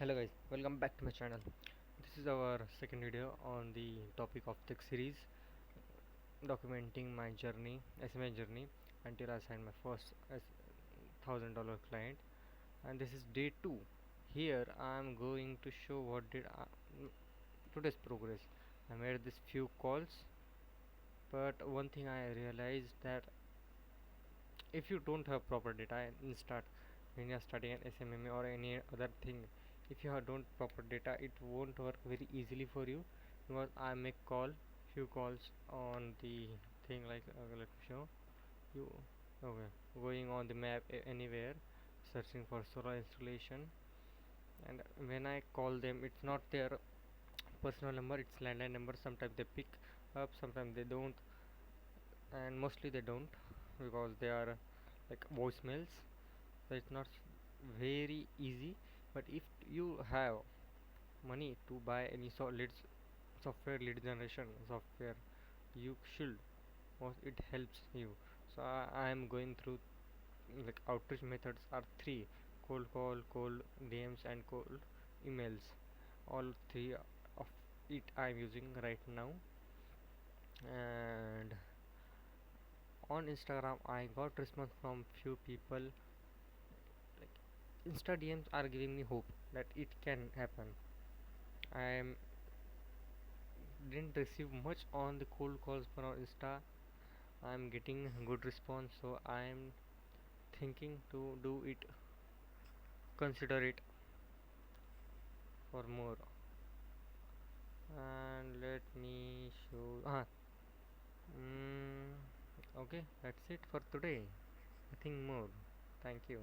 Hello guys, welcome back to my channel. This is our second video on the topic of tech series, documenting my journey, SMMA journey until I signed my first $1,000 client, and this is day 2. Here I am going to show what did today's progress. I made this few calls, but one thing I realized that if you don't have proper data in start when you are studying an SMMA or any other thing, if you don't proper data, it won't work very easily for you. Because I make few calls on the thing like let me show you. Okay, going on the map anywhere, searching for solar installation, and when I call them, it's not their personal number, it's landline number. Sometimes they pick up, sometimes they don't, and mostly they don't because they are like voicemails. So it's not very easy, but if you have money to buy any software lead generation software, you should, because it helps you. So I am going through like outreach methods are three: cold call, cold DMs, and cold emails. All three of it I am using right now. And on Instagram I got response from few people. Like Insta DMs are giving me hope that it can happen. I didn't receive much on the cold calls for on Insta. I'm getting good response, so I'm thinking to do it, consider it for more. And let me show. Okay, that's it for today. Nothing more. Thank you.